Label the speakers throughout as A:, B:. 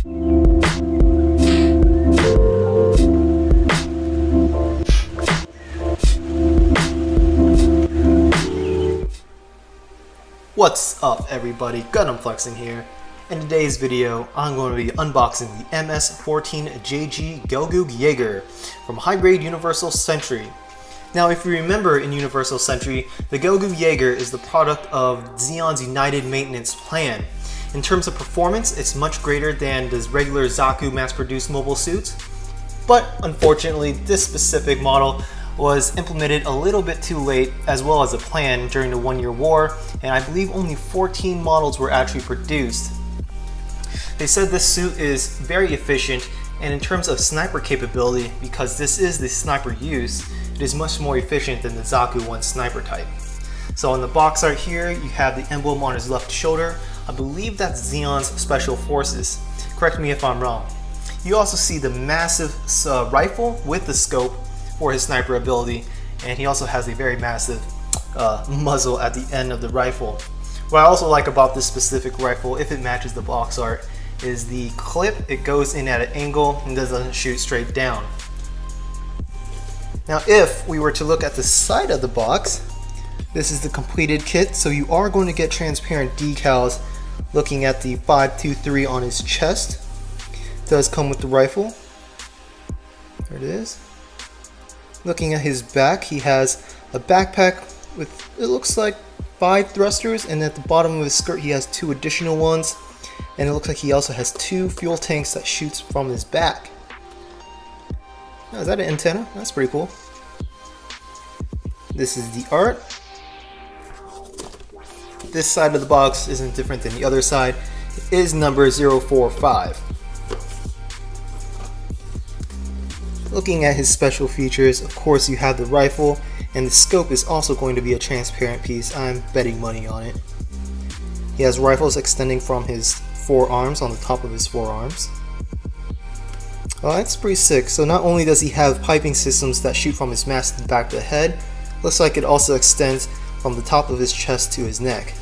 A: What's up everybody, Gundam Flexing here. In today's video, I'm going to be unboxing the MS-14JG Gelgoog Jaeger from High Grade Universal Century. Now if you remember in Universal Century, the Gelgoog Jaeger is the product of Zeon's United Maintenance Plan. In terms of performance, it's much greater than the regular Zaku mass-produced mobile suits, but unfortunately this specific model was implemented a little bit too late, as well as a plan during the 1-year war, and I believe only 14 models were actually produced. They said this suit is very efficient, and in terms of sniper capability, because this is the sniper use, it is much more efficient than the Zaku 1 sniper type. So on the box art here, you have the emblem on his left shoulder. I believe that's Zeon's Special Forces. Correct me if I'm wrong. You also see the massive rifle with the scope for his sniper ability, and he also has a very massive muzzle at the end of the rifle. What I also like about this specific rifle, if it matches the box art, is the clip. It goes in at an angle and doesn't shoot straight down. Now if we were to look at the side of the box, this is the completed kit, so you are going to get transparent decals looking at the 523 on his chest. It does come with the rifle. There it is. Looking at his back, he has a backpack with, it looks like 5 thrusters, and at the bottom of his skirt he has 2 additional ones, and it looks like he also has 2 fuel tanks that shoots from his back. Oh, is that an antenna? That's pretty cool. This is the art. This side of the box isn't different than the other side. It is number 045. Looking at his special features, of course you have the rifle, and the scope is also going to be a transparent piece. I'm betting money on it. He has rifles extending from his forearms, on the top of his forearms. Oh, that's pretty sick. So not only does he have piping systems that shoot from his mask to the back of the head, looks like it also extends from the top of his chest to his neck.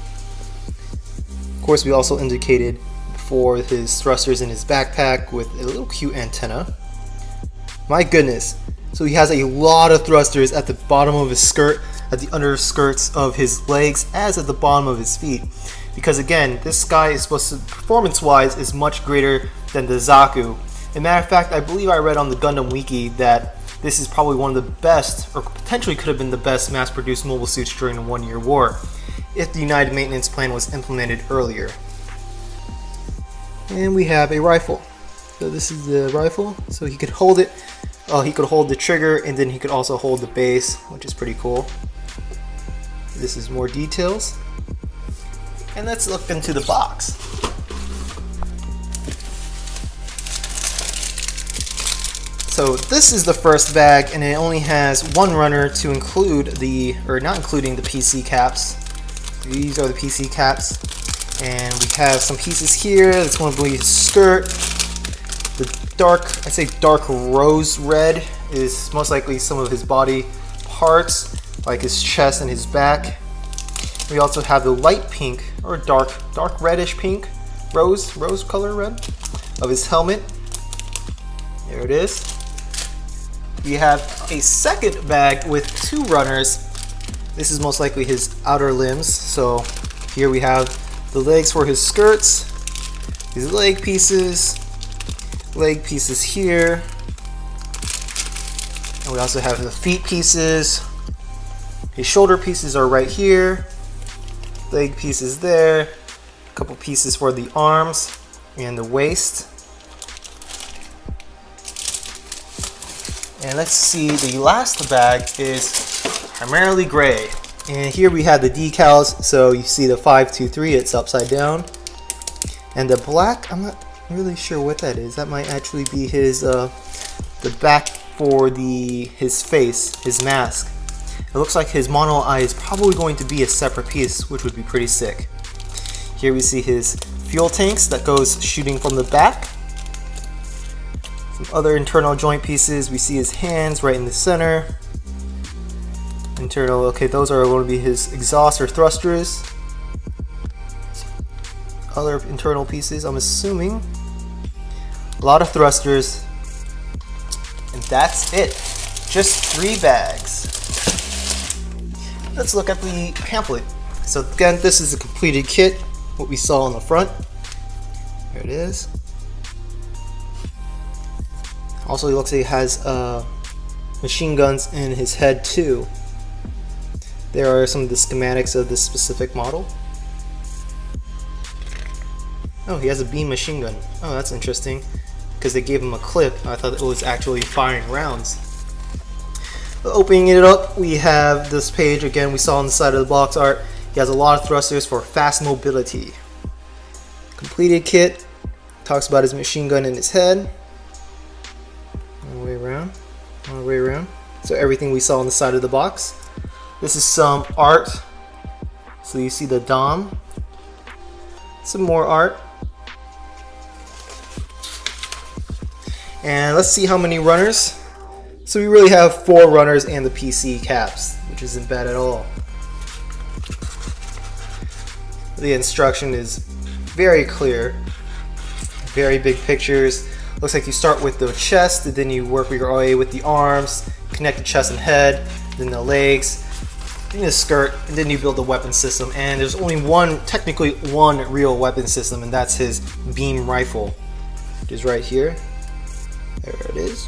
A: Of course, we also indicated before his thrusters in his backpack with a little cute antenna. My goodness, so he has a lot of thrusters at the bottom of his skirt, at the underskirts of his legs, as at the bottom of his feet. Because again, this guy is supposed to, performance-wise, is much greater than the Zaku. As a matter of fact, I believe I read on the Gundam Wiki that this is probably one of the best, or potentially could have been the best mass-produced mobile suits during the 1-year war, if the United Maintenance Plan was implemented earlier. And we have a rifle. So this is the rifle, so he could hold it. He could hold the trigger, and then he could also hold the base, which is pretty cool. This is more details. And let's look into the box. So this is the first bag, and it only has one runner to include the, or not including the PC caps. These are the PC caps. And we have some pieces here. That's going to be his skirt. The dark, I'd say dark rose red is most likely some of his body parts, like his chest and his back. We also have the light pink, or dark reddish pink, rose color red of his helmet. There it is. We have a second bag with 2 runners. This is most likely his outer limbs. So here we have the legs for his skirts, his leg pieces here, and we also have the feet pieces. His shoulder pieces are right here, leg pieces there, a couple pieces for the arms and the waist. And let's see, the last bag is primarily gray. And here we have the decals, so you see the 523, it's upside down. And the black, I'm not really sure what that is. That might actually be his, the back for his face, his mask. It looks like his mono eye is probably going to be a separate piece, which would be pretty sick. Here we see his fuel tanks that goes shooting from the back. Some other internal joint pieces. We see his hands right in the center. Internal, okay, those are going to be his exhaust or thrusters. Other internal pieces, I'm assuming. A lot of thrusters. And that's it. Just 3 bags. Let's look at the pamphlet. So again, this is a completed kit, what we saw on the front. There it is. Also, it looks like he has machine guns in his head too. There are some of the schematics of this specific model. Oh, he has a beam machine gun. Oh, that's interesting, because they gave him a clip. I thought it was actually firing rounds. Opening it up, we have this page again we saw on the side of the box art. He has a lot of thrusters for fast mobility. Completed kit. Talks about his machine gun in his head. All the way around. All the way around. So everything we saw on the side of the box. This is some art. So you see the Dom. Some more art. And let's see how many runners. So we really have 4 runners and the PC caps, which isn't bad at all. The instruction is very clear, very big pictures. Looks like you start with the chest, and then you work your way with the arms, connect the chest and head, then the legs, then the skirt, and then you build the weapon system. And there's only technically one real weapon system, and that's his beam rifle, which is right here. There it is.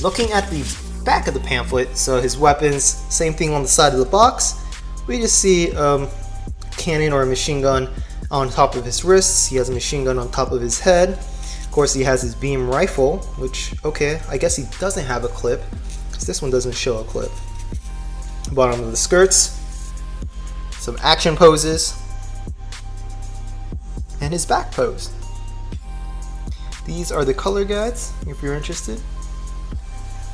A: Looking at the back of the pamphlet, so his weapons, same thing on the side of the box. We just see a cannon or a machine gun on top of his wrists. He has a machine gun on top of his head. Of course, he has his beam rifle, which, okay, I guess he doesn't have a clip, because this one doesn't show a clip. Bottom of the skirts, some action poses, and his back pose. These are the color guides, if you're interested.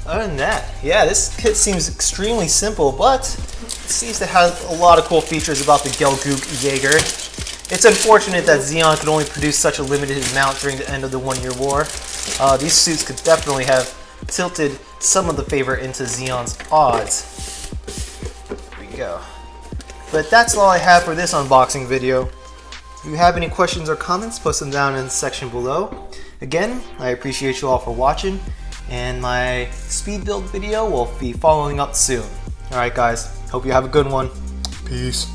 A: Other than that, yeah, this kit seems extremely simple, but it seems to have a lot of cool features about the Gelgoog Jaeger. It's unfortunate that Zeon could only produce such a limited amount during the end of the 1-year war. These suits could definitely have tilted some of the favor into Zeon's odds. There we go. But that's all I have for this unboxing video. If you have any questions or comments, post them down in the section below. Again, I appreciate you all for watching, and my speed build video will be following up soon. Alright guys, hope you have a good one. Peace.